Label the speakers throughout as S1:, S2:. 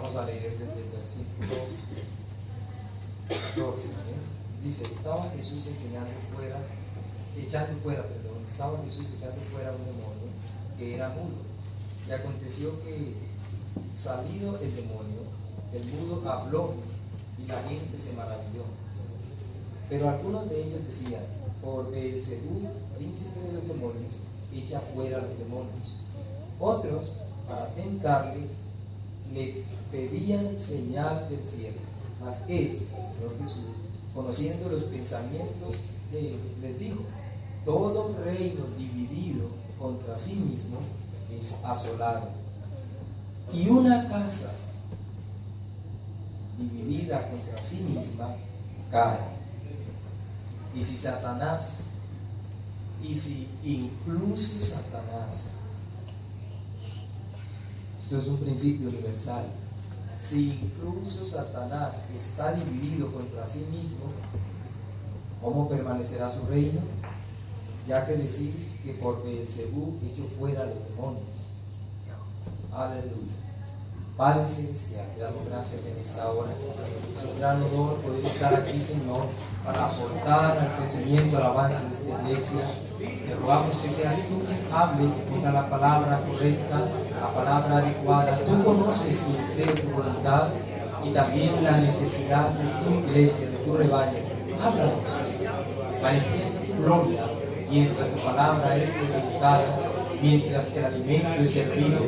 S1: Vamos a leer desde el versículo 14. Dice: estaba Jesús echando fuera un demonio que era mudo. Y aconteció que, salido el demonio, el mudo habló y la gente se maravilló. Pero algunos de ellos decían: por Beelzebú, príncipe de los demonios, echa fuera los demonios. Otros, para tentarle, le pedían señal del cielo. Mas ellos, el Señor Jesús, conociendo los pensamientos, les dijo: todo reino dividido contra sí mismo es asolado, y una casa dividida contra sí misma cae. Y si incluso Satanás, esto es un principio universal, si incluso Satanás está dividido contra sí mismo, ¿cómo permanecerá su reino? Ya que decís que por Beelzebú echo fuera los demonios. Aleluya. Padre celestial, te damos gracias en esta hora. Es un gran honor poder estar aquí, Señor, para aportar al crecimiento, al avance de esta iglesia. Te rogamos que seas tú quien hable, que ponga la palabra correcta, la palabra adecuada. Tú conoces tu deseo, tu voluntad y también la necesidad de tu iglesia, de tu rebaño. Háblanos, manifiesta tu gloria mientras tu palabra es presentada, mientras el alimento es servido,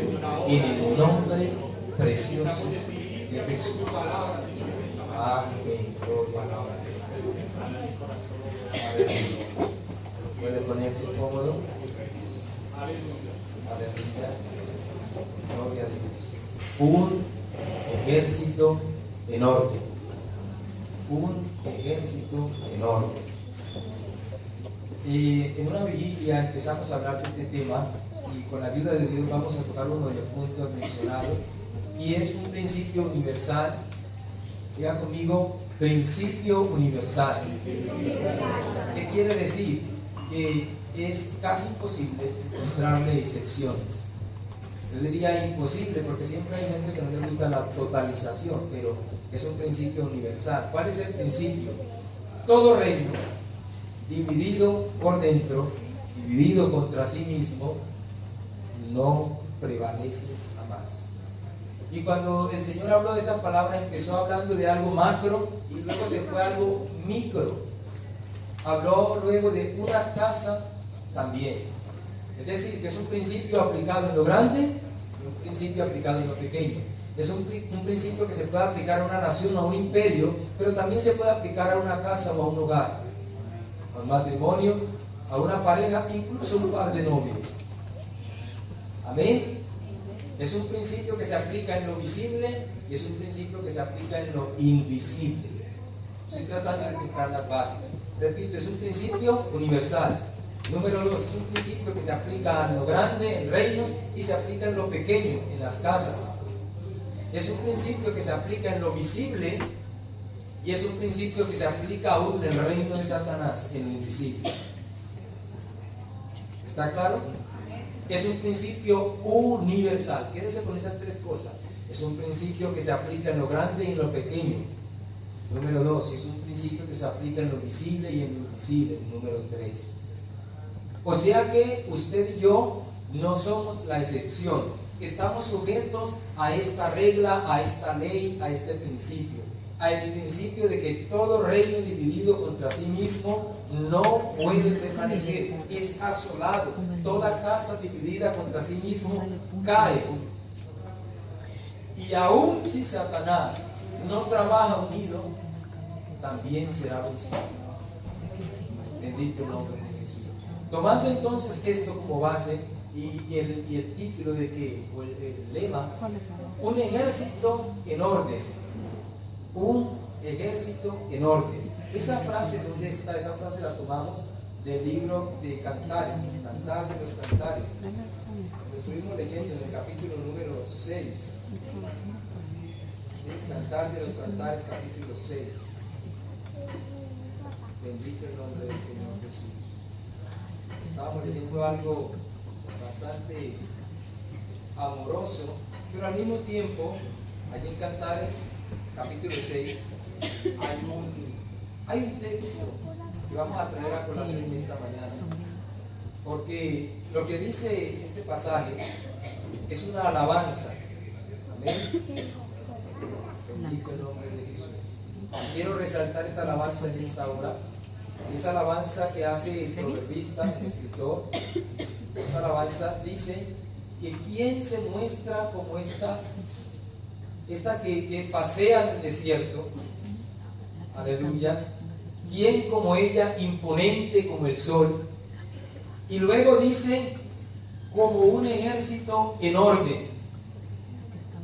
S1: en el nombre precioso de Jesús. Amén. Gloria a Dios. Puede ponerse cómodo. Aleluya. Gloria a Dios. Un ejército en orden. Un ejército en orden. En una vigilia empezamos a hablar de este tema y con la ayuda de Dios vamos a tocar uno de los puntos mencionados, y es un principio universal. Diga conmigo: principio universal. ¿Qué quiere decir? Que es casi imposible encontrarle excepciones. Yo diría imposible porque siempre hay gente que no le gusta la totalización, pero es un principio universal. ¿Cuál es el principio? Todo reino dividido por dentro, dividido contra sí mismo, no prevalece jamás. Y cuando el Señor habló de esta palabra, empezó hablando de algo macro y luego se fue a algo micro. Habló luego de una casa también. Es decir, que es un principio aplicado en lo grande y un principio aplicado en lo pequeño. Es un principio que se puede aplicar a una nación, a un imperio, pero también se puede aplicar a una casa o a un hogar, a un matrimonio, a una pareja, incluso un par de novios. Amén. Es un principio que se aplica en lo visible y es un principio que se aplica en lo invisible. Estoy tratando de citar las bases. Repito, es un principio universal. Número 2, es un principio que se aplica en lo grande, en reinos, y se aplica en lo pequeño, en las casas. Es un principio que se aplica en lo visible y es un principio que se aplica aún en el reino de Satanás, en lo invisible. ¿Está claro? Es un principio universal. Quédese con esas tres cosas. Es un principio que se aplica en lo grande y en lo pequeño. Número 2, es un principio que se aplica en lo visible y en lo invisible. Número 3. O sea que usted y yo no somos la excepción. Estamos sujetos a esta regla, a esta ley, a este principio. Al principio de que todo reino dividido contra sí mismo no puede permanecer, es asolado. Toda casa dividida contra sí mismo cae. Y aun si Satanás no trabaja unido, también será vencido. Bendito el nombre de Jesús. Tomando entonces esto como base y el título de que, o el lema, un ejército en orden. Un ejército en orden. Esa frase, ¿dónde está? Esa frase la tomamos del libro de Cantares, Cantar de los Cantares. Lo estuvimos leyendo en el capítulo número 6. ¿Sí? Cantar de los Cantares, capítulo 6. Bendito el nombre del Señor Jesús. Estábamos leyendo algo bastante amoroso, pero al mismo tiempo allí en Cantares, capítulo 6, hay un texto que vamos a traer a colación en esta mañana, porque lo que dice este pasaje es una alabanza. Amén. Bendito el nombre de Jesús. Quiero resaltar esta alabanza en esta hora. Esa alabanza que hace el proverbista, el escritor. Esta alabanza dice que quien se muestra como esta que pasea en el desierto, aleluya, quien como ella, imponente como el sol, y luego dice como un ejército en orden.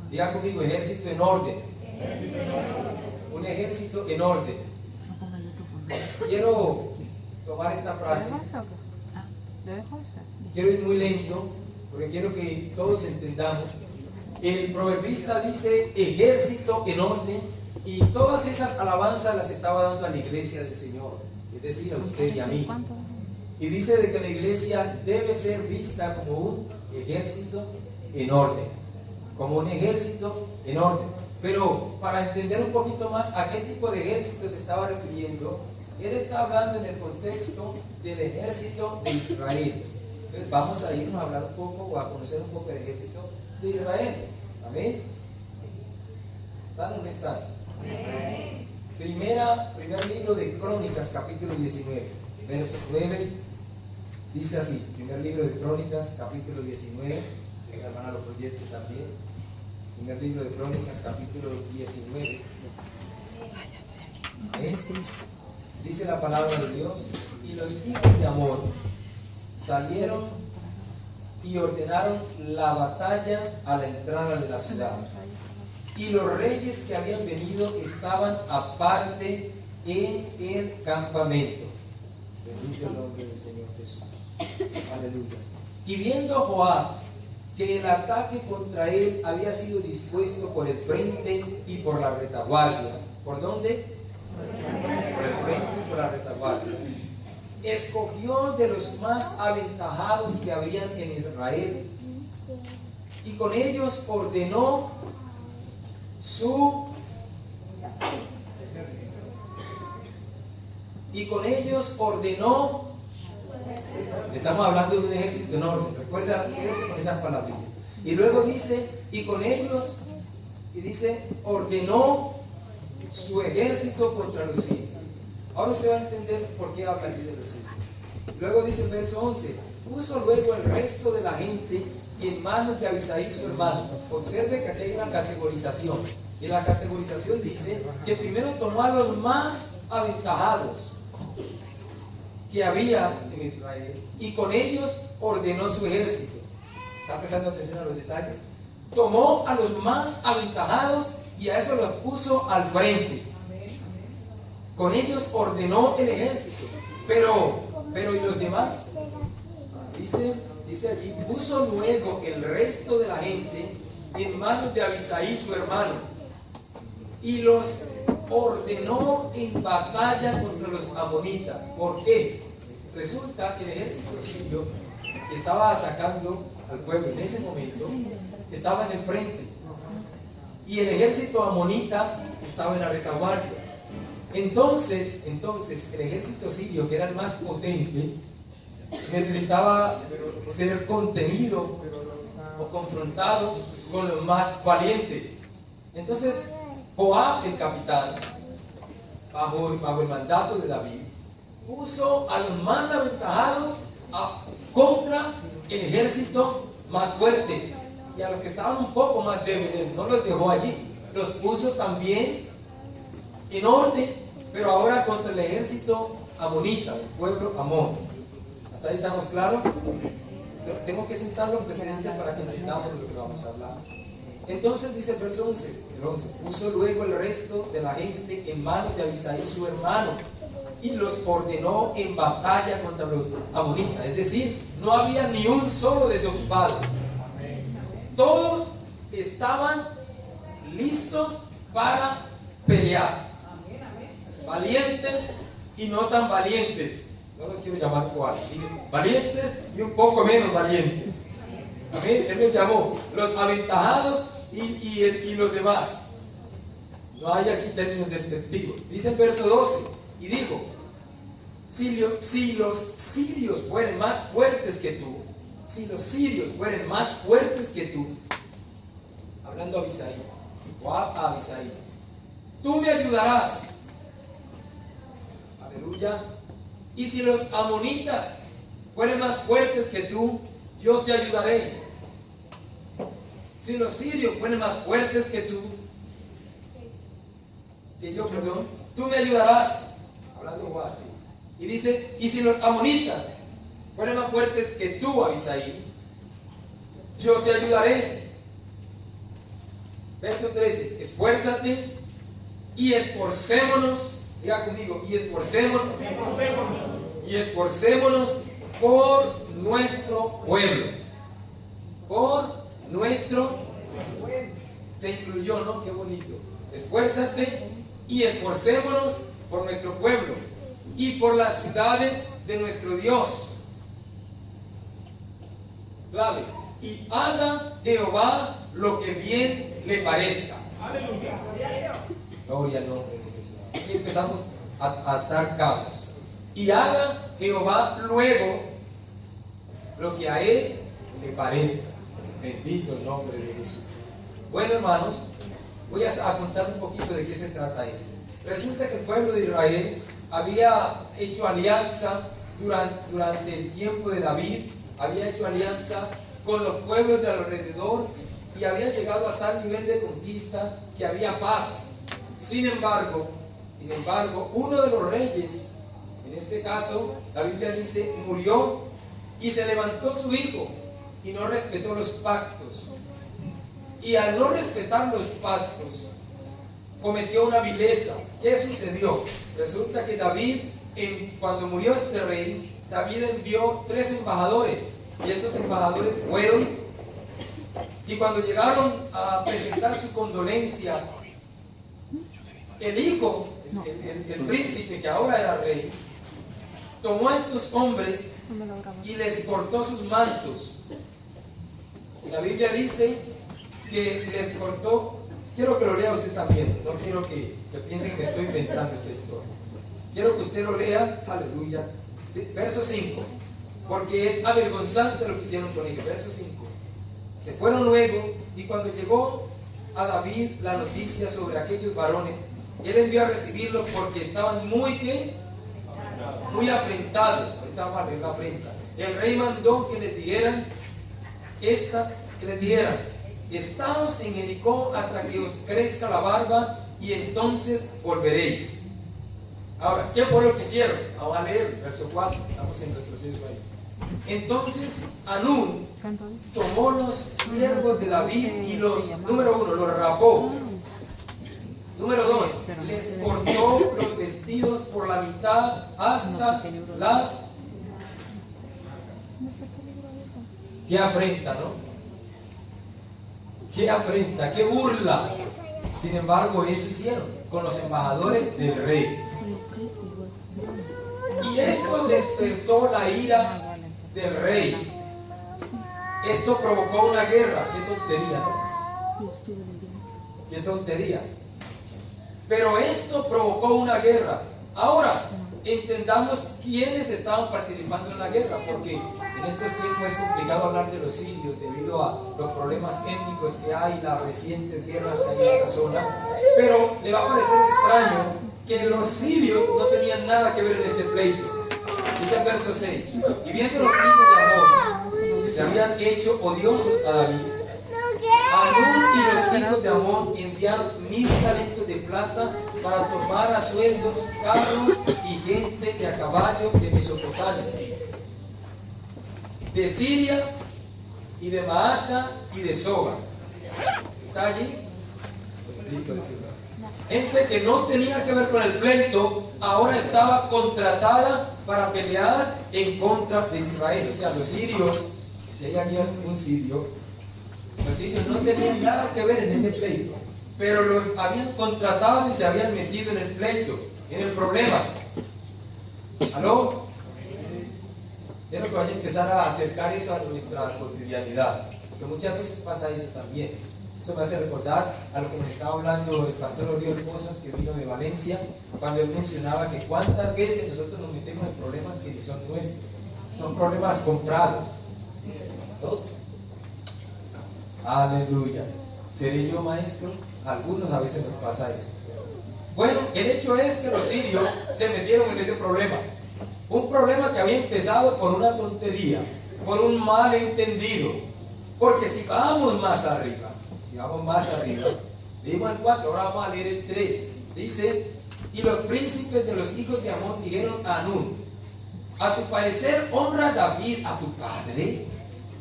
S1: Diga conmigo, ejército en orden. Un ejército en orden. Quiero tomar esta frase. Quiero ir muy lento porque quiero que todos entendamos. El proverbista dice ejército en orden, y todas esas alabanzas las estaba dando a la iglesia del Señor, es decir, a usted y a mí. Y dice de que la iglesia debe ser vista como un ejército en orden, como un ejército en orden. Pero para entender un poquito más a qué tipo de ejército se estaba refiriendo, él está hablando en el contexto del ejército de Israel. Entonces vamos a irnos a hablar un poco o a conocer un poco el ejército de Israel. Amén. ¿Están o no están? Primer libro de Crónicas, capítulo 19, verso 9. Dice así, primer libro de Crónicas, capítulo 19. La hermana lo proyecte también. Primer libro de Crónicas, capítulo 19. Dice la palabra de Dios: y los hijos de Amón salieron y ordenaron la batalla a la entrada de la ciudad. Y los reyes que habían venido estaban aparte en el campamento. Bendito el nombre del Señor Jesús. Aleluya. Y viendo Joab que el ataque contra él había sido dispuesto por el frente y por la retaguardia. ¿Por dónde? Por el frente y por la retaguardia. Escogió de los más aventajados que habían en Israel, y con ellos ordenó estamos hablando de un ejército en orden, recuerda, quédese con esas palabras. Y luego dice, y con ellos, y dice, ordenó su ejército contra los sirios. Ahora usted va a entender por qué habla aquí de los sirios. Luego dice el verso 11, puso luego el resto de la gente en manos de Abisai su hermano. Observe que aquí hay una categorización, y la categorización dice que primero tomó a los más aventajados que había en Israel, y con ellos ordenó su ejército. ¿Está prestando atención a los detalles? Tomó a los más aventajados y a eso los puso al frente. Con ellos ordenó el ejército. Pero ¿y los demás? Dice allí, puso luego el resto de la gente en manos de Abisai su hermano, y los ordenó en batalla contra los amonitas. ¿Por qué? Resulta que el ejército sirio que estaba atacando al pueblo en ese momento estaba en el frente, y el ejército amonita estaba en la retaguardia. Entonces el ejército sirio, que era el más potente, necesitaba ser contenido o confrontado con los más valientes. Entonces Joab, el capitán, bajo el mandato de David, puso a los más aventajados contra el ejército más fuerte, y a los que estaban un poco más débiles no los dejó allí, los puso también en orden, pero ahora contra el ejército amonita, el pueblo Amón. ¿Hasta ahí estamos claros? Tengo que sentarlo, presidente, para que entendamos de lo que vamos a hablar. Entonces dice el verso 11, puso luego el resto de la gente en manos de Abisai su hermano, y los ordenó en batalla contra los amonitas. Es decir, no había ni un solo desocupado. Todos estaban listos para pelear. Valientes y no tan valientes. No los quiero llamar cuáles. Valientes y un poco menos valientes. Amén. Él los llamó los aventajados y los demás. No hay aquí términos despectivos. Dice el verso 12, y digo, si los sirios fueren más fuertes que tú, si los sirios fueren más fuertes que tú, hablando a Abisai, o a Abisai, tú me ayudarás. Aleluya. Y si los amonitas fueren más fuertes que tú, yo te ayudaré. Si los sirios fueren más fuertes que tú, tú me ayudarás. Hablando así. Y dice, y si los amonitas fueren más fuertes que tú, Abisai, yo te ayudaré. Verso 13, esfuérzate y esforcémonos. Diga conmigo, y esforcémonos. Y esforcémonos por nuestro pueblo. Por nuestro. Se incluyó, ¿no? Qué bonito. Esfuérzate y esforcémonos por nuestro pueblo y por las ciudades de nuestro Dios. Clave. Y haga Jehová lo que bien le parezca. Aleluya. Gloria al nombre de Jesús. Aquí empezamos a atar cabos. Y haga Jehová luego lo que a él le parezca. Bendito el nombre de Jesús. Bueno, hermanos, voy a contar un poquito de qué se trata esto. Resulta que el pueblo de Israel había hecho alianza durante el tiempo de David, había hecho alianza con los pueblos de alrededor y había llegado a tal nivel de conquista que había paz. Sin embargo, uno de los reyes, en este caso, la Biblia dice, murió y se levantó su hijo y no respetó los pactos. Y al no respetar los pactos, cometió una vileza. ¿Qué sucedió? Resulta que David, cuando murió este rey, David envió 3 embajadores. Y estos embajadores fueron, y cuando llegaron a presentar su condolencia, el hijo, el príncipe que ahora era rey, tomó a estos hombres y les cortó sus mantos. La Biblia dice que les cortó. Quiero que lo lea usted también, no quiero que piensen que estoy inventando esta historia. Quiero que usted lo lea, aleluya. Verso 5, porque es avergonzante lo que hicieron con ellos. Verso 5, se fueron luego, y cuando llegó a David la noticia sobre aquellos varones, él envió a recibirlos porque estaban muy afrentados. Ahorita vamos a leer la afrenta. El rey mandó que les dijeran estaos en Jericó hasta que os crezca la barba y entonces volveréis. Ahora, ¿qué fue lo que hicieron? Vamos a leer verso 4, estamos en retroceso ahí. Entonces Anún tomó los siervos de David y número 1, los rapó. Número 2, les cortó los vestidos por la mitad hasta las. Qué afrenta, ¿no? Qué afrenta, qué burla. Sin embargo, eso hicieron con los embajadores del rey. Y esto despertó la ira del rey. Esto provocó una guerra. Qué tontería, ¿no? Qué tontería. Pero esto provocó una guerra. Ahora, entendamos quiénes estaban participando en la guerra, porque en estos tiempos es complicado hablar de los sirios debido a los problemas étnicos que hay, las recientes guerras que hay en esa zona. Pero le va a parecer extraño que los sirios no tenían nada que ver en este pleito. Dice el verso 6, y viendo los hijos de Amón que se habían hecho odiosos a David, Anún y los hijos de Amón enviaron 1000 talentos de plata para tomar a sueldos carros y gente de a caballo de Mesopotamia, de Siria y de Maaca y de Soba. ¿Está allí? Gente que no tenía que ver con el pleito, ahora estaba contratada para pelear en contra de Israel. O sea, los sirios, si hay aquí algún sirio, los sirios no tenían nada que ver en ese pleito, pero los habían contratado y se habían metido en el pleito, en el problema. ¿Aló? Quiero que vaya a empezar a acercar eso a nuestra cotidianidad, porque muchas veces pasa eso también. Eso me hace recordar a lo que nos estaba hablando el pastor Oriol Cosas, que vino de Valencia, cuando él mencionaba que cuántas veces nosotros nos metemos en problemas que ni son nuestros, son problemas comprados, ¿no? Aleluya. ¿Seré yo maestro? Algunos a veces nos pasa esto. Bueno, el hecho es que los sirios se metieron en ese problema. Un problema que había empezado por una tontería, por un malentendido. Porque si vamos más arriba, leímos el 4, ahora vamos a leer el 3. Dice: y los príncipes de los hijos de Amón dijeron a Anún: a tu parecer honra David a tu padre.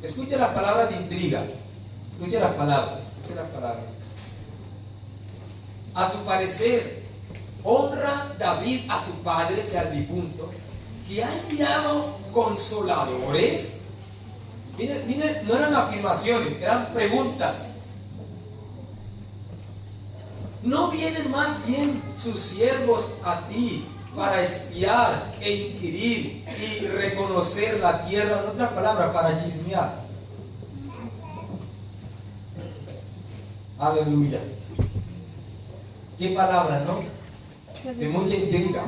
S1: Escucha las palabras de intriga. Escucha las palabras. A tu parecer honra David a tu padre, o sea, al difunto, que ha enviado consoladores. Mire, no eran afirmaciones, eran preguntas. ¿No vienen más bien sus siervos a ti para espiar e inquirir y reconocer la tierra? En otras palabras, para chismear. Aleluya. ¿Qué palabra, no? De mucha intriga.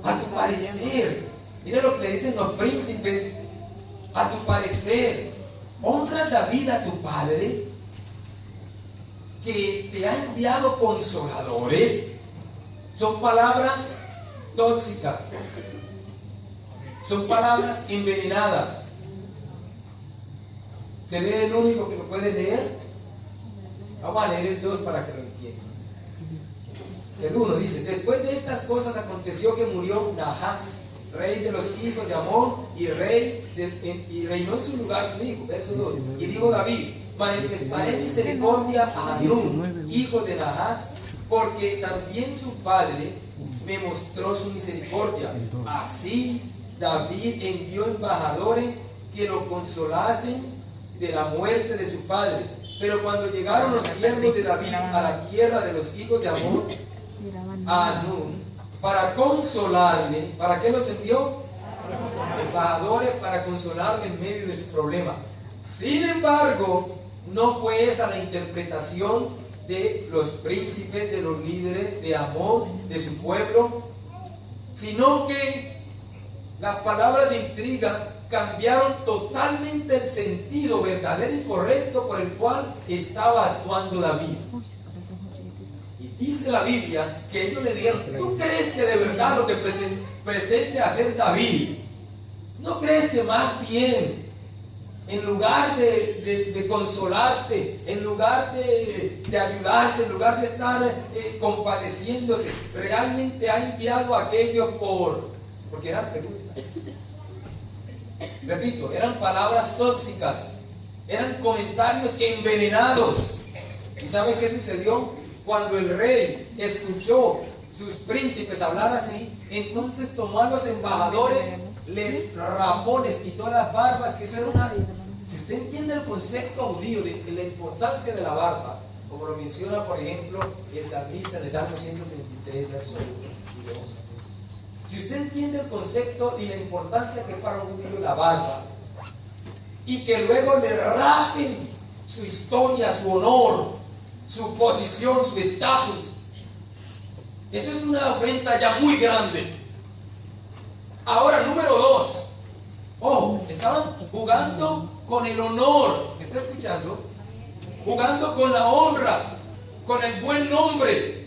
S1: A tu parecer, mira lo que le dicen los príncipes: a tu parecer, honra David a tu padre, que te ha enviado consoladores. Son palabras tóxicas, son palabras envenenadas. ¿Seré el único que lo puede leer? Vamos a leer el 2 para que lo entiendan. El 1 dice: después de estas cosas aconteció que murió Nahas, rey de los hijos de Amón, y reinó en su lugar su hijo. Verso 2. Y dijo David: manifestaré misericordia a Anún, hijo de Nahas, porque también su padre me mostró su misericordia. Así David envió embajadores que lo consolasen de la muerte de su padre. Pero cuando llegaron los siervos de David a la tierra de los hijos de Amón, a Anún, para consolarle, ¿para qué los envió? Embajadores para consolarle en medio de su problema. Sin embargo, no fue esa la interpretación de los príncipes, de los líderes de Amón, de su pueblo, sino que las palabras de intriga cambiaron totalmente el sentido verdadero y correcto por el cual estaba actuando David. Y dice la Biblia que ellos le dijeron: ¿tú crees que de verdad lo que pretende hacer David? ¿No crees que más bien, en lugar de consolarte, en lugar de ayudarte, en lugar de estar compadeciéndose, realmente ha enviado a aquellos porque eran preguntas? Repito, eran palabras tóxicas, eran comentarios envenenados. ¿Y sabe qué sucedió? Cuando el rey escuchó sus príncipes hablar así, entonces tomó a los embajadores, les rapó, les quitó las barbas, que eso era una... Si usted entiende el concepto judío de la importancia de la barba, como lo menciona por ejemplo el salmista en el Salmo 133, verso 1 y 2. Si usted entiende el concepto y la importancia que es para un judío la barba, y que luego le rapen su historia, su honor, su posición, su estatus, eso es una afrenta ya muy grande. Ahora, número 2, estaban jugando con el honor, ¿me está escuchando? Jugando con la honra, con el buen nombre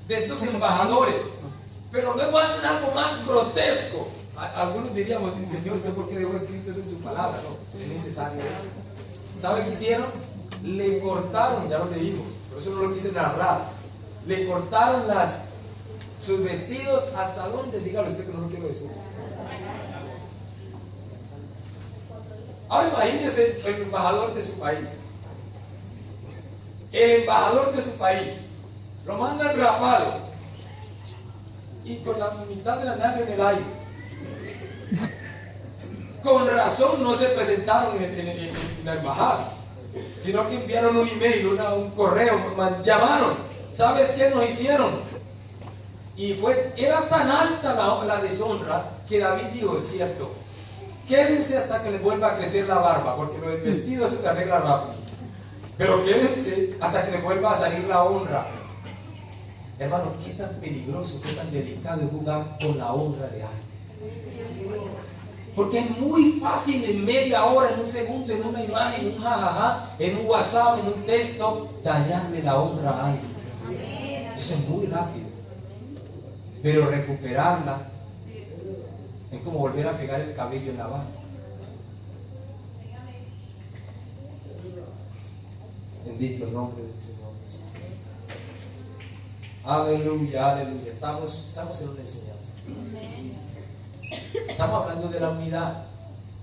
S1: de estos embajadores. Pero luego hacen algo más grotesco. Algunos diríamos: Señor, ¿usted por qué dejó escrito eso en su palabra? No, es necesario eso. ¿Sabe qué hicieron? Le cortaron, ya lo leímos, por eso no lo quise narrar. Le cortaron sus vestidos. ¿Hasta dónde? Dígalo usted, que no lo quiero decir. Ahora imagínese el embajador de su país. El embajador de su país lo mandan rapado y con la mitad de la nave en el aire. Con razón no se presentaron en la embajada, sino que enviaron un email, un correo, llamaron. ¿Sabes qué nos hicieron? Y era tan alta la deshonra que David dijo: es cierto, Quédense hasta que les vuelva a crecer la barba, porque lo del vestido eso se arregla rápido. Pero quédense hasta que les vuelva a salir la honra. Hermano, qué tan peligroso, qué tan delicado es jugar con la honra de alguien. Porque es muy fácil en media hora, en un segundo, en una imagen, en un jajaja, en un WhatsApp, en un texto, dañarle la honra a alguien. Eso es muy rápido. Pero recuperarla es como volver a pegar el cabello en la barba. Bendito el nombre del Señor Jesús. Aleluya, aleluya. Estamos en una enseñanza. Estamos hablando de la unidad.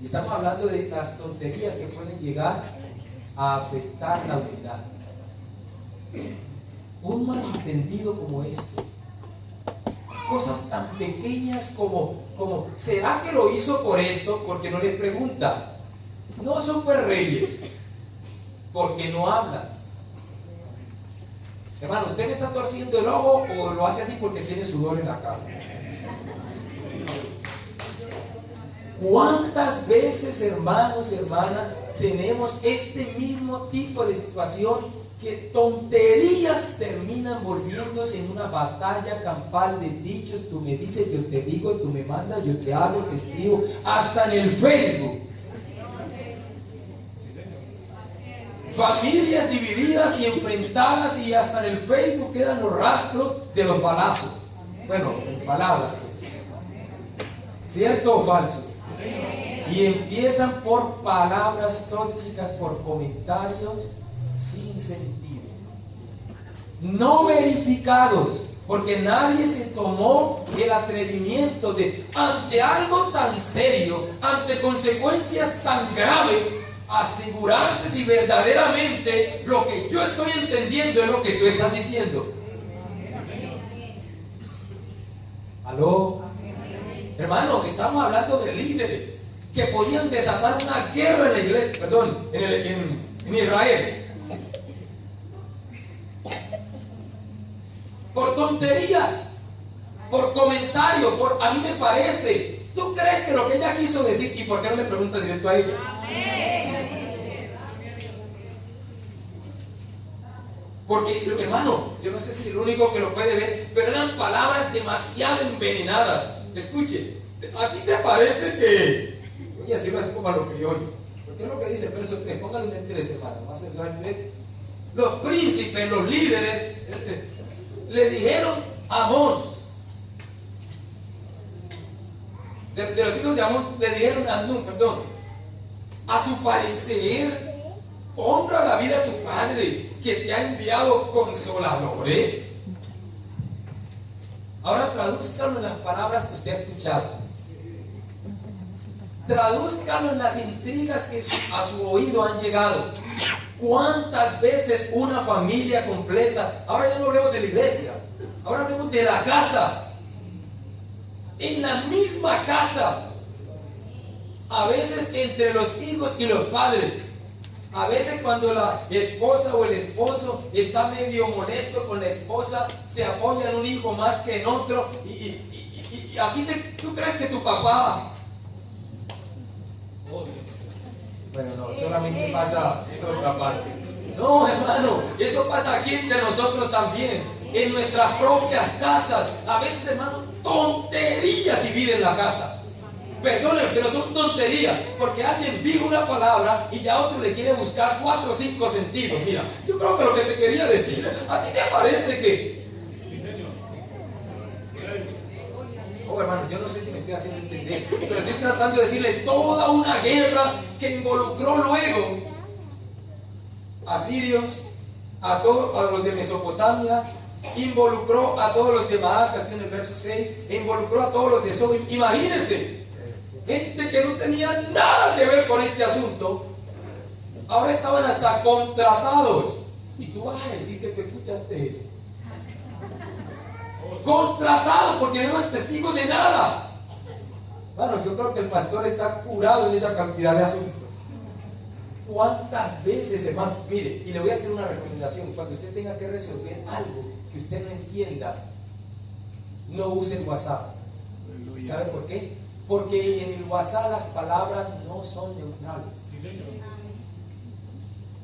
S1: Y estamos hablando de las tonterías que pueden llegar a afectar la unidad. Un malentendido como este. Cosas tan pequeñas como ¿será que lo hizo por esto? Porque no le pregunta. No son pues reyes, porque no hablan. Hermano, ¿usted me está torciendo el ojo o lo hace así porque tiene sudor en la cara? ¿Cuántas veces, hermanos, hermanas, tenemos este mismo tipo de situación que tonterías terminan volviéndose en una batalla campal de dichos? Tú me dices, yo te digo, tú me mandas, yo te hago, te escribo, hasta en el Facebook. Familias divididas y enfrentadas, y hasta en el Facebook quedan los rastros de los balazos. Bueno, en palabras, pues. ¿Cierto o falso? Y empiezan por palabras tóxicas, por comentarios sin sentido, no verificados, porque nadie se tomó el atrevimiento de, ante algo tan serio, ante consecuencias tan graves, asegurarse si verdaderamente lo que yo estoy entendiendo es lo que tú estás diciendo. ¿Aló? Hermano, estamos hablando de líderes que podían desatar una guerra en la iglesia, perdón, en Israel, por tonterías, por comentarios, a mí me parece. ¿Tú crees que lo que ella quiso decir? ¿Y por qué no le preguntas directo a ella? Porque, hermano, yo no sé si es el único que lo puede ver, pero eran palabras demasiado envenenadas. Escuche, ¿a ti te parece que, voy a decirlo así como a lo criollo, porque es lo que dice el verso 3, pónganlo en 3, hermano, va a ser 2 en 3. Los príncipes, los líderes, le dijeron a Amón, de los hijos de Amón, le dijeron a Amnón, perdón, a tu parecer, honra la vida de tu padre, que te ha enviado consoladores. Ahora tradúzcalo en las palabras que usted ha escuchado. Tradúzcalo en las intrigas que a su oído han llegado. ¿Cuántas veces una familia completa, ahora ya no hablemos de la iglesia, ahora hablemos de la casa, en la misma casa, a veces entre los hijos y los padres, a veces cuando la esposa o el esposo está medio molesto con la esposa, se apoya en un hijo más que en otro, y aquí tú crees que tu papá, bueno, no, solamente pasa en otra parte. No, hermano, eso pasa aquí entre nosotros también, en nuestras propias casas. A veces, hermano, tonterías dividen la casa. Perdonen, pero son tonterías, porque alguien dijo una palabra y ya otro le quiere buscar 4 o 5 sentidos. Mira, yo creo que lo que te quería decir, ¿a ti te parece que? Oh, hermano, yo no sé si me estoy haciendo entender, pero estoy tratando de decirle toda una guerra que involucró luego a sirios, a los de Mesopotamia, involucró a todos los de Maaca, en el verso 6, e involucró a todos los de Sodom. Imagínense, gente que no tenía nada que ver con este asunto, ahora estaban hasta contratados. Y tú vas a decir que tú escuchaste eso. Contratados porque no eran testigos de nada. Bueno, yo creo que el pastor está curado en esa cantidad de asuntos. ¿Cuántas veces, hermano? Mire, y le voy a hacer una recomendación. Cuando usted tenga que resolver algo que usted no entienda, no use el WhatsApp. ¿Sabe por qué? Porque en el WhatsApp las palabras no son neutrales.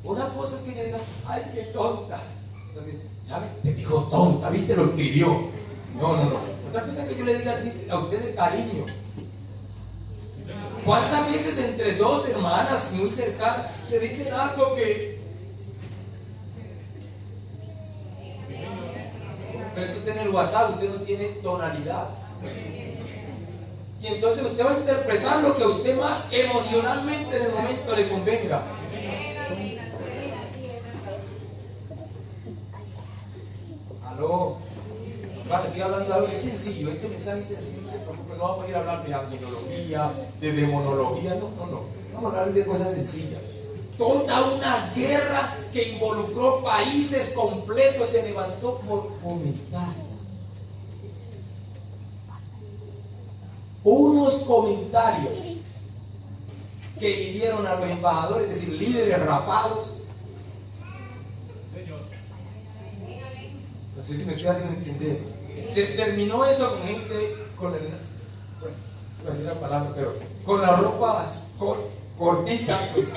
S1: Una cosa es que yo diga, ay, qué tonta. ¿Sabes? Te dijo tonta, ¿viste? Lo escribió. No. Otra cosa es que yo le diga a usted de cariño. ¿Cuántas veces entre dos hermanas muy cercanas se dicen algo que... Pero que usted en el WhatsApp, usted no tiene tonalidad. Y entonces usted va a interpretar lo que a usted más emocionalmente en el momento le convenga. Aló. Vale, estoy hablando de algo sencillo. Este mensaje es sencillo, no se preocupe. No vamos a ir a hablar de angenología, de demonología. No. Vamos a hablar de cosas sencillas. Toda una guerra que involucró países completos se levantó por comentarios. Unos comentarios que hirieron a los embajadores, es decir, líderes rapados. No sé si me estoy haciendo entender. Se terminó eso con gente con el, bueno, no voy a decir la palabra, pero con la ropa cortita, pues.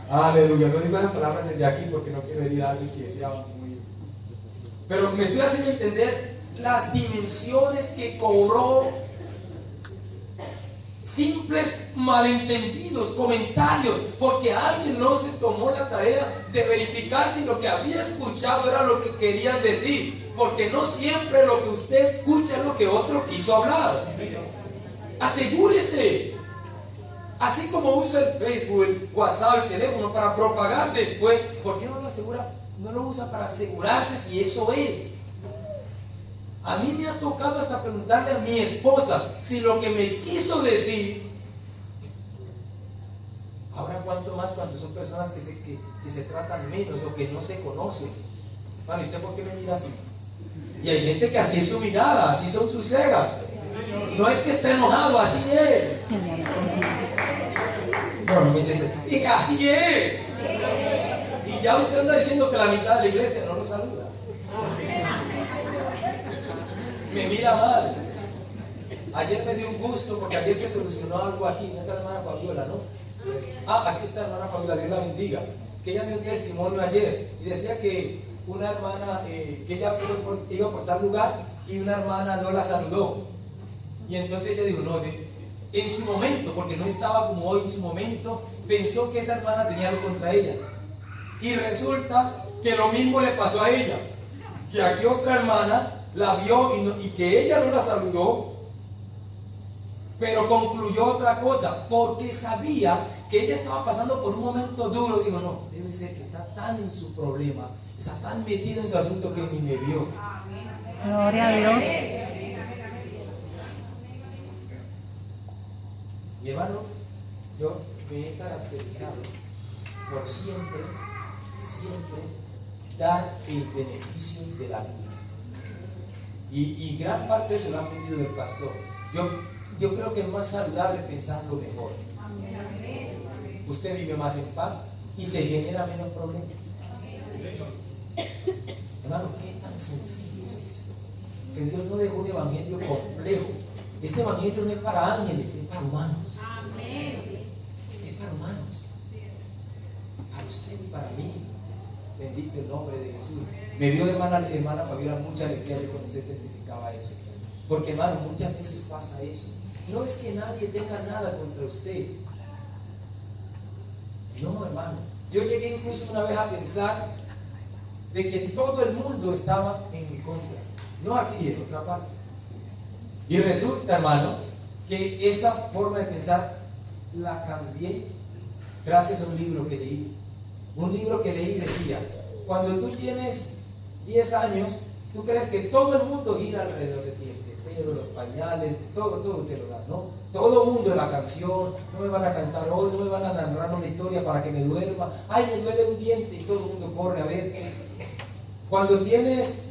S1: Aleluya, no digo esas palabras desde aquí porque no quiero herir a alguien que sea muy... Pero me estoy haciendo entender las dimensiones que cobró simples malentendidos, comentarios, porque alguien no se tomó la tarea de verificar si lo que había escuchado era lo que querían decir, porque no siempre lo que usted escucha es lo que otro quiso hablar. Asegúrese. Así como usa el Facebook, el WhatsApp, el teléfono para propagar después, ¿por qué no lo asegura? No lo usa para asegurarse si eso es. A mí me ha tocado hasta preguntarle a mi esposa si lo que me quiso decir. Ahora cuánto más cuando son personas que se tratan menos o que no se conocen. Bueno, ¿y usted por qué me mira así? Y hay gente que así es su mirada, así son sus cegas. No es que esté enojado, así es. No me dice, y así es. Y ya usted anda diciendo que la mitad de la iglesia no lo saluda. Me mira mal. Ayer me dio un gusto porque ayer se solucionó algo aquí. No está la hermana Fabiola, ¿no? Aquí está la hermana Fabiola, Dios la bendiga. Que ella dio un testimonio ayer y decía que una hermana, que ella iba por tal lugar y una hermana no la saludó. Y entonces ella dijo, no, en su momento, porque no estaba como hoy en su momento, pensó que esa hermana tenía algo contra ella. Y resulta que lo mismo le pasó a ella, que aquí otra hermana la vio y que ella no la saludó, pero concluyó otra cosa, porque sabía que ella estaba pasando por un momento duro. Digo, no, debe ser que está tan en su problema, está tan metida en su asunto que ni me vio.
S2: Gloria a Dios.
S1: Mi hermano, yo me he caracterizado por siempre dar el beneficio de la vida. Y gran parte de eso lo ha pedido el pastor. Yo creo que es más saludable pensarlo mejor. Usted vive más en paz y se genera menos problemas. Hermano, ¿qué tan sencillo es esto? Que Dios no dejó un evangelio complejo. Este evangelio no es para ángeles, es para humanos. Es para humanos. Para usted y para mí. Bendito el nombre de Jesús. Me dio hermana Fabiola mucha alegría de cuando usted testificaba eso. Porque hermano, muchas veces pasa eso. No es que nadie tenga nada contra usted. No, hermano. Yo llegué incluso una vez a pensar de que todo el mundo estaba en mi contra. No aquí, en otra parte. Y resulta, hermanos, que esa forma de pensar la cambié gracias a un libro que leí. Un libro que leí decía, cuando tú tienes 10 años, tú crees que todo el mundo gira alrededor de ti, pero los pañales, todo te lo dan, ¿no? Todo el mundo, la canción, no me van a cantar hoy, no me van a narrar una historia para que me duerma, ay, me duele un diente y todo el mundo corre a ver. Cuando tienes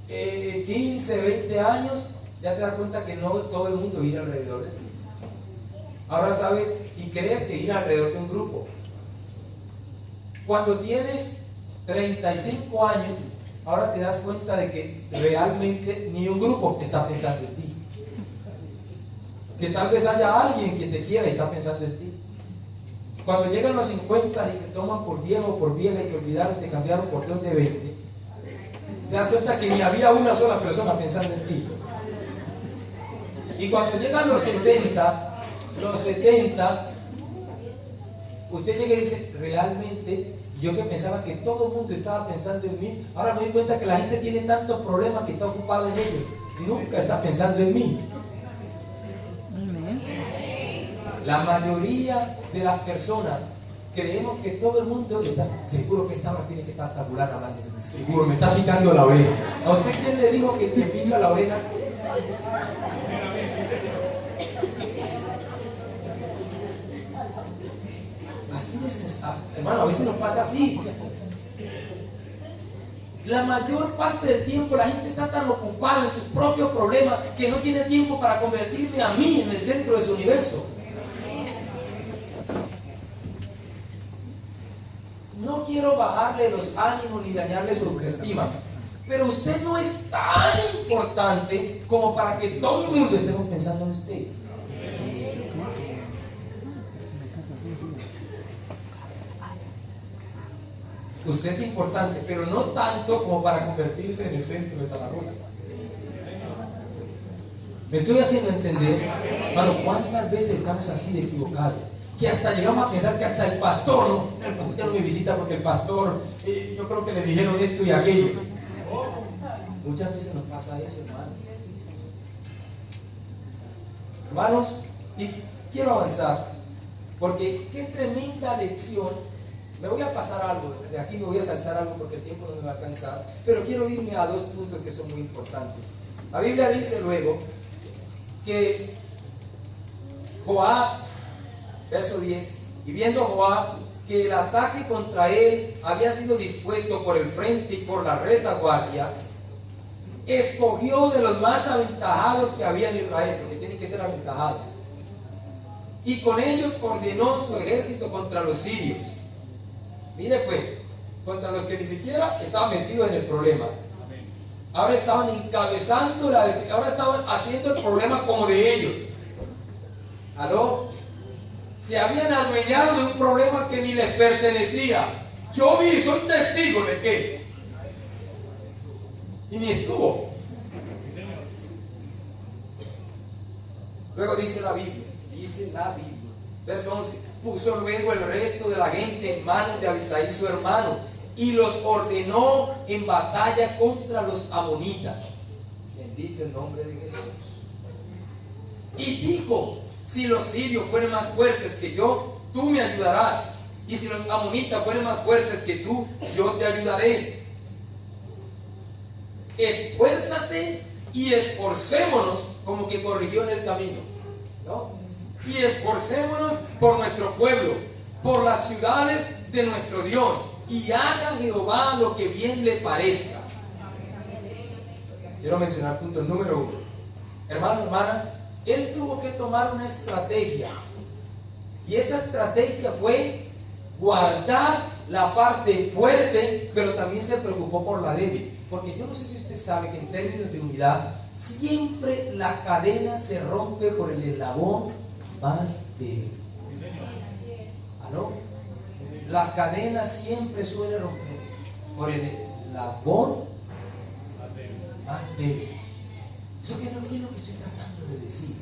S1: 15, 20 años, ya te das cuenta que no todo el mundo gira alrededor de ti. Ahora sabes y crees que gira alrededor de un grupo. Cuando tienes 35 años, ahora te das cuenta de que realmente ni un grupo está pensando en ti. que tal vez haya alguien que te quiera y está pensando en ti. Cuando llegan los 50 y te toman por viejo o por vieja y te olvidaron, te cambiaron por Dios de 20, te das cuenta que ni había una sola persona pensando en ti. Y cuando llegan los 60, los 70, usted llega y dice, realmente, yo que pensaba que todo el mundo estaba pensando en mí, ahora me doy cuenta que la gente tiene tantos problemas que está ocupada en ellos, nunca está pensando en mí. La mayoría de las personas creemos que todo el mundo está seguro que esta hora tiene que estar tabular hablando de mí, seguro me está picando la oreja. ¿A usted quién le dijo que te pica la oreja? Así es, hermano, a veces nos pasa así. La mayor parte del tiempo la gente está tan ocupada en sus propios problemas que no tiene tiempo para convertirme a mí en el centro de su universo. No quiero bajarle los ánimos ni dañarle su autoestima, pero usted no es tan importante como para que todo el mundo estemos pensando en usted. Usted es importante, pero no tanto como para convertirse en el centro de Santa Rosa. ¿Me estoy haciendo entender? Hermano, ¿cuántas veces estamos así de equivocados? Que hasta llegamos a pensar que hasta el pastor ya no me visita porque el pastor, yo creo que le dijeron esto y aquello. Muchas veces nos pasa eso, hermano. Hermanos, y quiero avanzar, porque qué tremenda lección. Me voy a pasar algo, de aquí me voy a saltar algo porque el tiempo no me va a alcanzar, pero quiero irme a dos puntos que son muy importantes. La Biblia dice luego que Joab, verso 10, y viendo Joab que el ataque contra él había sido dispuesto por el frente y por la retaguardia, escogió de los más aventajados que había en Israel, porque tienen que ser aventajados, y con ellos ordenó su ejército contra los sirios. Mire pues, contra los que ni siquiera estaban metidos en el problema. Ahora estaban encabezando ahora estaban haciendo el problema como de ellos. ¿Aló? Se habían adueñado de un problema que ni les pertenecía. Yo vi, soy testigo de qué. Y ni estuvo. Luego dice la Biblia, verso 11. Puso luego el resto de la gente en manos de Abisai su hermano y los ordenó en batalla contra los amonitas. Bendito el nombre de Jesús. Y dijo: si los sirios fueren más fuertes que yo, tú me ayudarás, y si los amonitas fueren más fuertes que tú, yo te ayudaré. Esfuérzate y esforcémonos, como que corrigió en el camino, ¿no? Y esforcémonos por nuestro pueblo, por las ciudades de nuestro Dios, y haga Jehová lo que bien le parezca. Quiero mencionar punto número 1. Hermano, hermana, él tuvo que tomar una estrategia, y esa estrategia fue guardar la parte fuerte, pero también se preocupó por la débil. Porque yo no sé si usted sabe que en términos de unidad, siempre la cadena se rompe por el eslabón más débil. ¿Aló? La cadena siempre suele romperse por el eslabón más débil. ¿Eso qué es lo que estoy tratando de decir?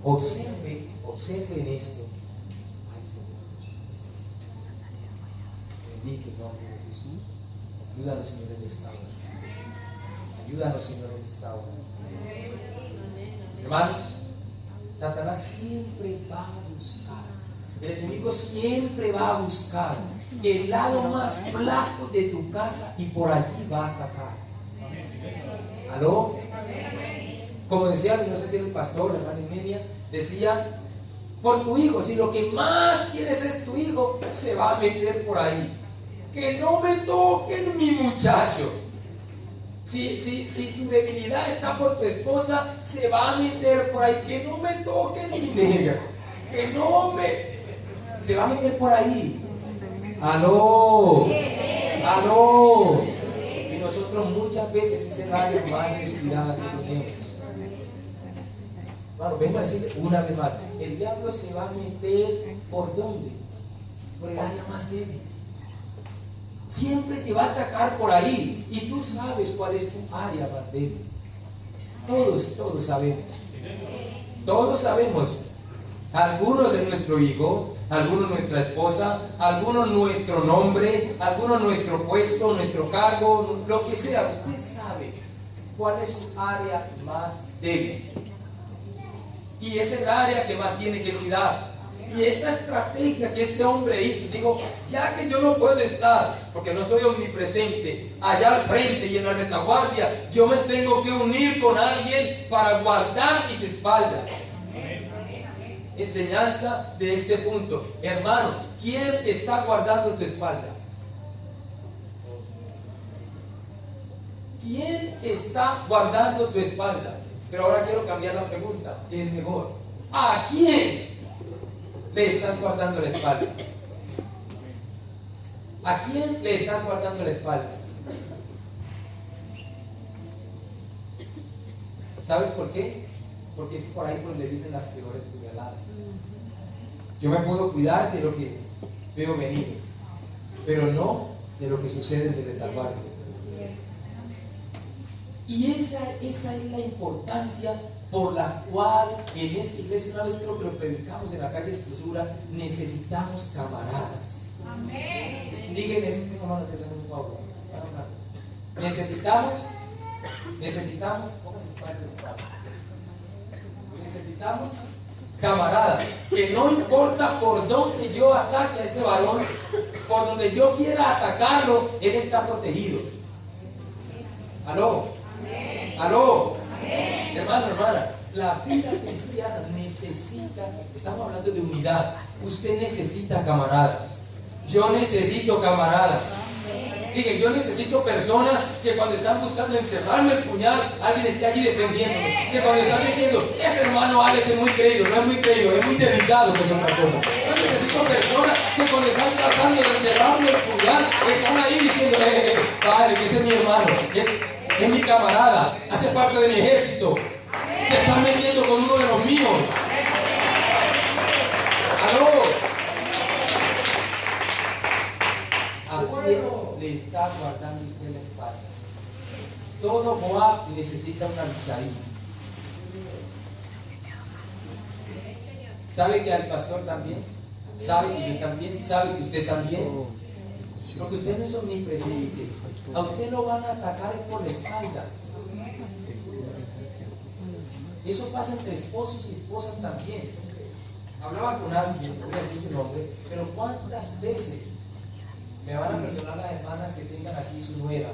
S1: Observe en esto. Ay, Señor Jesús. Bendiga el nombre de Jesús. Ayúdanos, Señor, en esta hora. Ayúdanos, Señor, en esta hora. Hermanos, Satanás siempre va a buscar, el enemigo siempre va a buscar el lado más flaco de tu casa y por allí va a atacar. ¿Aló? Como decía, no sé si era el pastor, la hermana Emilia, decía, por tu hijo, si lo que más quieres es tu hijo, se va a meter por ahí. Que no me toquen mi muchacho. Si tu debilidad está por tu esposa, se va a meter por ahí. Que no me toquen mi negra. Se va a meter por ahí. Aló. Y nosotros muchas veces ese rayo más de su mirada que tenemos. Bueno, vengo a decirle una vez más, el diablo se va a meter ¿por dónde? Por el área más débil. Siempre te va a atacar por ahí y tú sabes cuál es tu área más débil. Todos sabemos. Todos sabemos. Algunos es nuestro hijo, algunos nuestra esposa, algunos nuestro nombre, algunos nuestro puesto, nuestro cargo, lo que sea. Usted sabe cuál es su área más débil. Y esa es el área que más tiene que cuidar. Y esta estrategia que este hombre hizo, digo, ya que yo no puedo estar, porque no soy omnipresente, allá al frente y en la retaguardia, yo me tengo que unir con alguien para guardar mis espaldas. Enseñanza de este punto. Hermano, ¿quién está guardando tu espalda? ¿Quién está guardando tu espalda? Pero ahora quiero cambiar la pregunta, que es mejor. ¿A quién le estás guardando la espalda? ¿A quién le estás guardando la espalda? ¿Sabes por qué? Porque es por ahí por donde vienen las peores puñaladas. Yo me puedo cuidar de lo que veo venir, pero no de lo que sucede en el retaguardia. Y esa es la importancia por la cual en esta iglesia, una vez creo que lo predicamos en la calle Esclusura, necesitamos camaradas. Amén. Díganle eso, hermano, que se hace un favor. Necesitamos, póngase espalda. Necesitamos camaradas, que no importa por dónde yo ataque a este varón, por donde yo quiera atacarlo, él está protegido. ¿Aló? Amén. ¿Aló? Amén. Hermano, hermana, la vida cristiana necesita, estamos hablando de unidad, usted necesita camaradas, yo necesito camaradas. Dije, yo necesito personas que cuando están buscando enterrarme el puñal, alguien esté allí defendiéndome. Que cuando están diciendo, ese hermano Alex es muy creído, no es muy creído, es muy dedicado, que es otra cosa. Yo necesito personas que cuando están tratando de enterrarme el puñal, están ahí diciendo, padre, que ese es mi hermano, es mi camarada, hace parte de mi ejército. Te están metiendo con uno de los míos. ¿Aló? ¿A quién le está guardando usted la espalda? Todo Moab necesita una Abisaí. ¿Sabe que al pastor también? ¿Sabe que yo también? ¿Sabe que usted también? Porque usted no es omnipresente. A usted lo van a atacar por la espalda. Eso pasa entre esposos y esposas también. Hablaba con alguien, no voy a decir su nombre, pero ¿cuántas veces? Me van a perdonar las hermanas que tengan aquí su nuera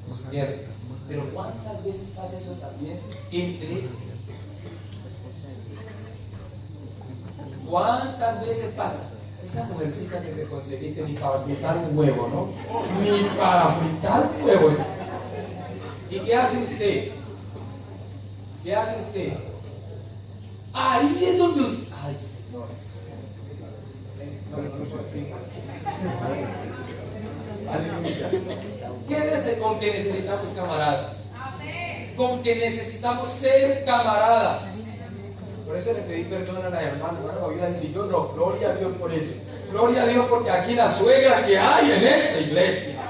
S1: o su yerno, pero ¿cuántas veces pasa eso también entre? ¿Cuántas veces pasa? Esa mujercita que te conseguiste ni para fritar un huevo, ¿no? Ni para fritar huevos. ¿Y qué hace usted? ¿Qué hace usted? Ahí es donde usted... Ay, Señor. No puedo decir. Aleluya. Quédese con que necesitamos camaradas. Con que necesitamos ser camaradas. Por eso le pedí perdón a las hermanas. Bueno, me voy a decir yo no. Gloria a Dios por eso. Gloria a Dios porque aquí la suegra que hay en esta iglesia.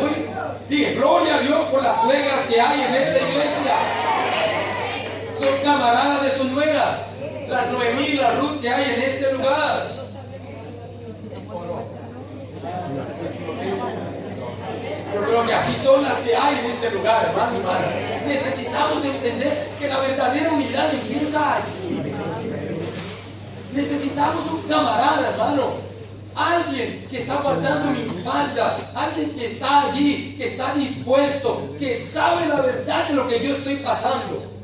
S1: Uy, dije, gloria a Dios por las suegras que hay en esta iglesia. Son camaradas de sus nueras. Las Noemí y la Ruth que hay en este lugar. Yo creo que así son las que hay en este lugar, hermano y hermana. Necesitamos entender que la verdadera unidad empieza aquí. Necesitamos un camarada, hermano. Alguien que está guardando mi espalda. Alguien que está allí, que está dispuesto, que sabe la verdad de lo que yo estoy pasando.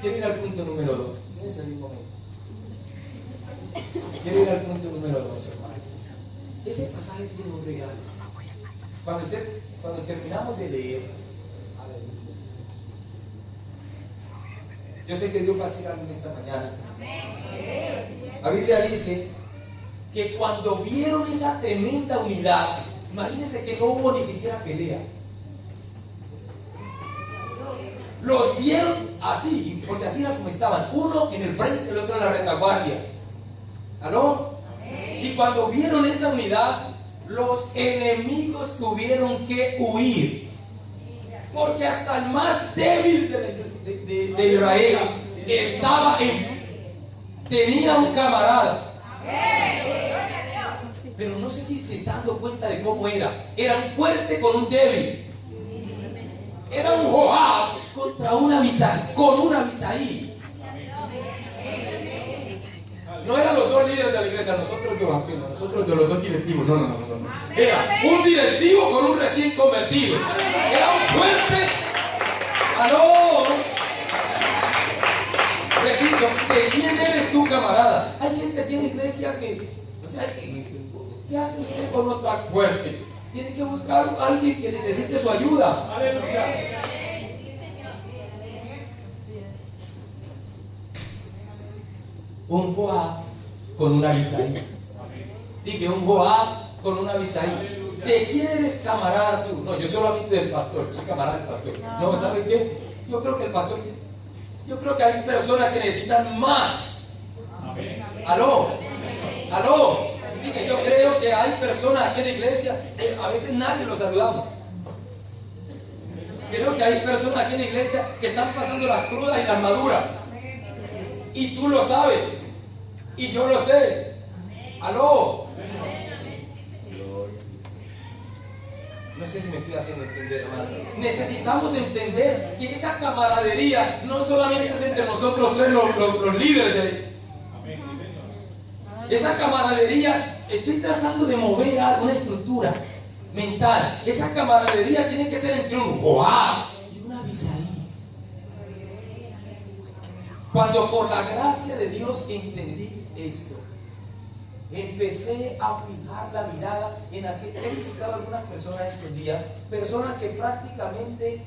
S1: Quiero ir al punto número 2. Quiero ir al punto número 2, hermano. Ese pasaje tiene un regalo. Cuando terminamos de leer, yo sé que Dios va a hacer algo en esta mañana. La Biblia dice que cuando vieron esa tremenda unidad, imagínense que no hubo ni siquiera pelea. los vieron así, porque así era como estaban, uno en el frente, el otro en la retaguardia. ¿Aló? Y cuando vieron esa unidad, los enemigos tuvieron que huir, porque hasta el más débil de Israel tenía un camarada. Pero no sé si se está dando cuenta de cómo era un fuerte con un débil. Era un Joab contra un Abisaí. No eran los dos líderes de la iglesia, nosotros de los dos directivos. No. Era un directivo con un recién convertido. Era un fuerte. ¡Aló! Repito, ¿de quién eres tú, camarada? Hay gente aquí en la iglesia que, ¿qué hace usted con otro fuerte? Tiene que buscar a alguien que necesite su ayuda. ¡Aleluya! Un Joab con un Abisaí. Dije, un Joab con un Abisaí. ¿De quién eres camarada tú? No, yo solamente del pastor, yo soy camarada del pastor. No, ¿sabe qué? Yo creo que hay personas que necesitan más. ¿Aló? Dije, yo creo que hay personas aquí en la iglesia que a veces nadie los saludamos. Creo que hay personas aquí en la iglesia que están pasando las crudas y las maduras. Y tú lo sabes. Y yo lo sé. ¿Aló? No sé si me estoy haciendo entender, hermano. Necesitamos entender que esa camaradería no solamente es entre nosotros tres, los líderes de esa camaradería. Estoy tratando de mover una estructura mental. Esa camaradería tiene que ser entre un Joab y un Abisaí. Cuando por la gracia de Dios entendí esto, empecé a fijar la mirada en aquel. He visitado a algunas personas estos días, personas que prácticamente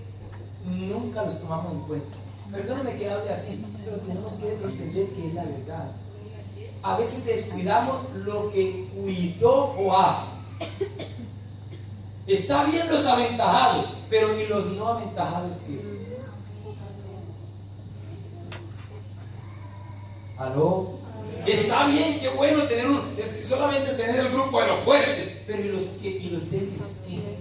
S1: nunca los tomamos en cuenta. Perdóname que hable así, pero tenemos que entender que es la verdad. A veces descuidamos lo que cuidó Joab. Está bien los aventajados, pero ni los no aventajados quieren. ¿Aló? Está bien, qué bueno tener solamente tener el grupo de los fuertes, pero y los débiles quieren.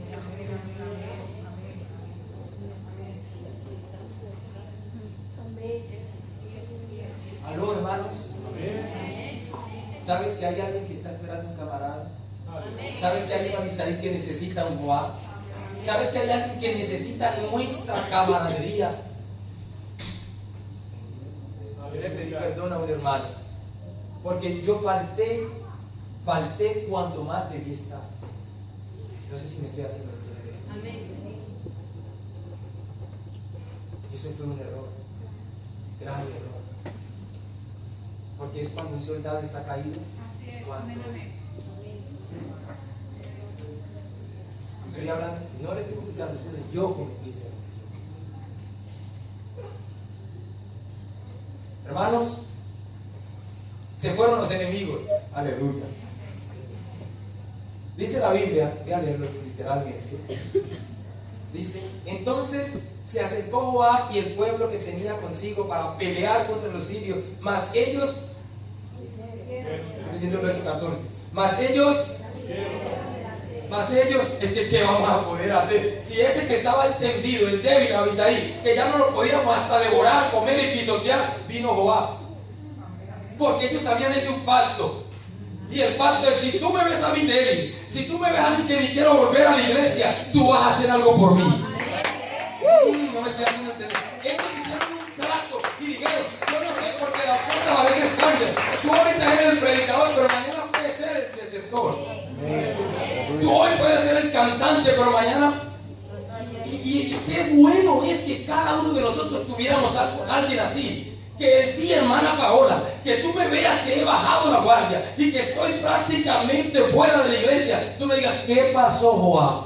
S1: ¿Aló, hermanos? ¿Sabes que hay alguien que está esperando un camarada? ¿Sabes que hay un Abisaí que necesita un Joab? ¿Sabes que hay alguien que necesita nuestra camaradería? Yo le pedí perdón a un hermano porque yo falté cuando más debía estar. No sé si me estoy haciendo entender. Eso fue un error, grave error, porque es cuando un soldado está caído, cuando estoy hablando, no le estoy publicando, yo cometí ese error. Hermanos, se fueron los enemigos. Aleluya. Dice la Biblia, voy a leerlo literalmente. Dice: entonces se acercó Joab y el pueblo que tenía consigo para pelear contra los sirios, mas ellos, estoy leyendo el verso 14, mas ellos, ¿qué vamos a poder hacer? Si ese que estaba entendido, el débil Abisaí, que ya no lo podíamos hasta devorar, comer y pisotear, vino Joab. Porque ellos habían hecho un pacto. Y el pacto es: si tú me ves a mí débil, si tú me ves a mí que ni quiero volver a la iglesia, tú vas a hacer algo por mí. No me estoy haciendo entender. Ellos hicieron un trato y dijeron: yo no sé, porque las cosas a veces cambian. Tú ahorita eres el predicador, pero mañana puedes ser el desertor. Tú hoy puedes ser el cantante, pero mañana. Y qué bueno es que cada uno de nosotros tuviéramos alguien así. Que el día, hermana Paola, que tú me veas que he bajado la guardia y que estoy prácticamente fuera de la iglesia, tú me digas: ¿qué pasó, Joab?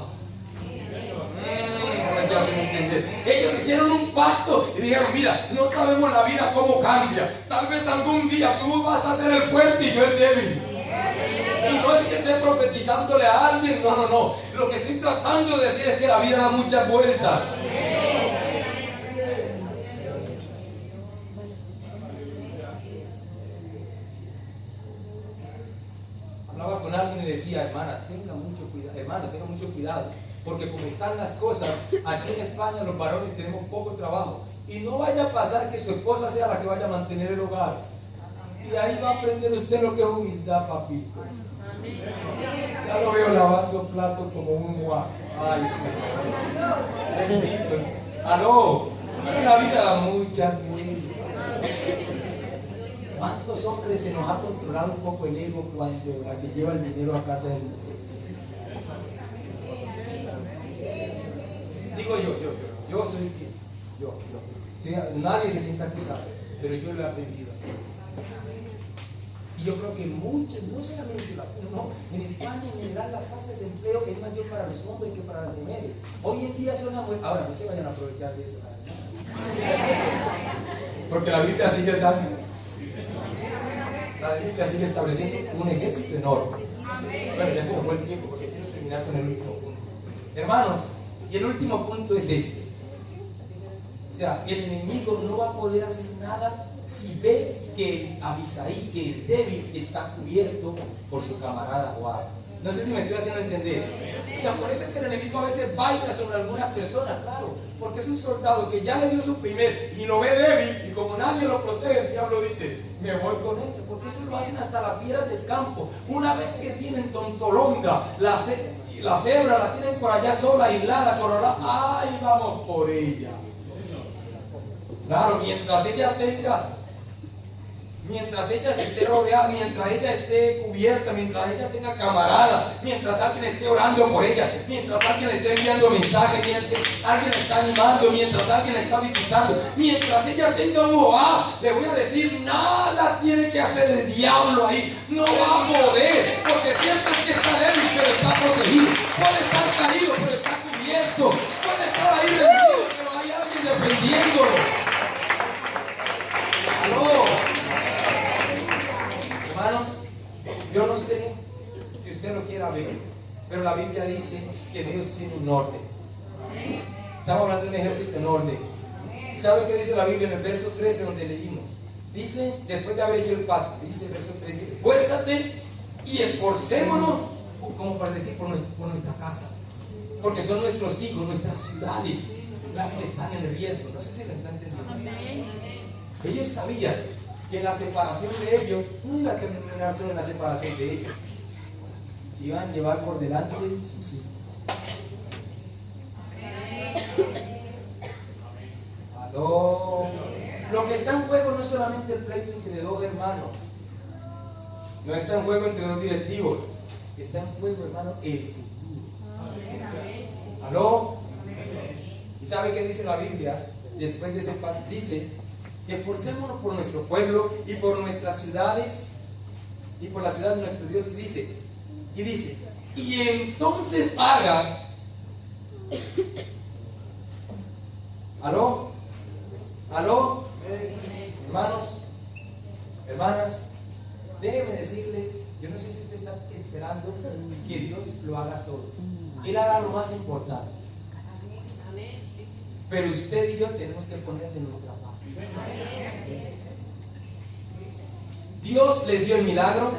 S1: No me estoy haciendo entender. Ellos hicieron un pacto y dijeron: mira, no sabemos la vida cómo cambia. Tal vez algún día tú vas a ser el fuerte y yo el débil. Y no es que esté profetizándole a alguien, no. Lo que estoy tratando de decir es que la vida da muchas vueltas. le decía, hermana, tenga mucho cuidado, hermano, tenga mucho cuidado, porque como están las cosas, aquí en España los varones tenemos poco trabajo, y no vaya a pasar que su esposa sea la que vaya a mantener el hogar, y ahí va a aprender usted lo que es humildad, papito. Ya lo veo lavando platos como un guapo. Ay, Señor, bendito. Aló, pero la vida da muchas vueltas. ¿Cuántos hombres se nos ha controlado un poco el ego cuando la que lleva el dinero a casa del mujer? Digo yo soy quien, yo. Nadie se sienta acusado, pero yo lo he aprendido así. Y yo creo que muchos, no solamente no, en España en general la tasa de desempleo es mayor para los hombres que para las mujeres. Hoy en día son las mujeres, ahora no se vayan a aprovechar de eso, porque la Biblia sigue dando. La Biblia sigue estableciendo un ejército enorme. Bueno, ya se nos fue el tiempo porque quiero terminar con el último punto. Hermanos, y el último punto es este. O sea, el enemigo no va a poder hacer nada si ve que Abisai, que el débil, está cubierto por su camarada Joab. No sé si me estoy haciendo entender. O sea, por eso es que el enemigo a veces baila sobre algunas personas, claro, porque es un soldado que ya le dio su primer y lo ve débil, y como nadie lo protege, el diablo dice, me voy con este, porque eso lo hacen hasta las fieras del campo. Una vez que tienen tontolonga, la cebra la tienen por allá sola, aislada, coronada, ¡ay, vamos por ella! Claro, mientras ella esté rodeada, mientras ella esté cubierta, mientras ella tenga camarada, mientras alguien esté orando por ella, mientras alguien esté enviando mensajes, mientras alguien está animando, mientras alguien está visitando, mientras ella tenga un Joab, le voy a decir, nada tiene que hacer el diablo ahí, no va a poder, porque cierto es que está débil, pero está protegido, puede estar caído, pero está cubierto, puede estar ahí rendido, pero hay alguien defendiéndolo. ¡Aló! Hermanos, yo no sé si usted lo quiera ver, pero la Biblia dice que Dios tiene un orden. Estamos hablando de un ejército en orden. ¿Sabe qué dice la Biblia en el verso 13 donde leímos? Dice, después de haber hecho el pacto, dice el verso 13, esfuérzate y esforcémonos, como para decir, por nuestra casa, porque son nuestros hijos, nuestras ciudades, las que están en riesgo. No sé si me están entendiendo. Ellos sabían que la separación de ellos no iba a terminar solo en la separación de ellos, se iban a llevar por delante sus hijos. Aló. Lo que está en juego no es solamente el pleito entre dos hermanos, no está en juego entre dos directivos, está en juego, hermano, el futuro. Aló. ¿Y sabe qué dice la Biblia? Después de ese pacto dice, esforcémonos por nuestro pueblo y por nuestras ciudades y por la ciudad de nuestro Dios, dice, y entonces haga. ¿Aló? Hermanos, hermanas, déjeme decirle, yo no sé si usted está esperando que Dios lo haga todo. Él haga lo más importante, pero usted y yo tenemos que poner de nuestra parte. Dios les dio el milagro,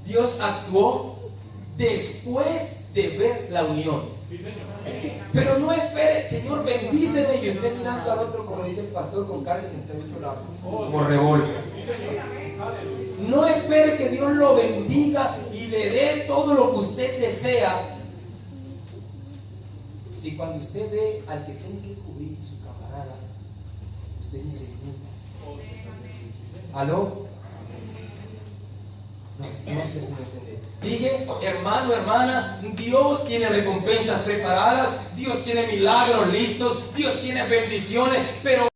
S1: Dios actuó después de ver la unión. Pero no espere, Señor, bendíceme, y usted mirando al otro, como dice el pastor, con cara de 38 lados, como revólver. No espere que Dios lo bendiga y le dé todo lo que usted desea, si cuando usted ve al que tiene que cubrir su camarada, usted dice, ¿aló? No sé si me entiende. Dije, hermano, hermana, Dios tiene recompensas preparadas, Dios tiene milagros listos, Dios tiene bendiciones, pero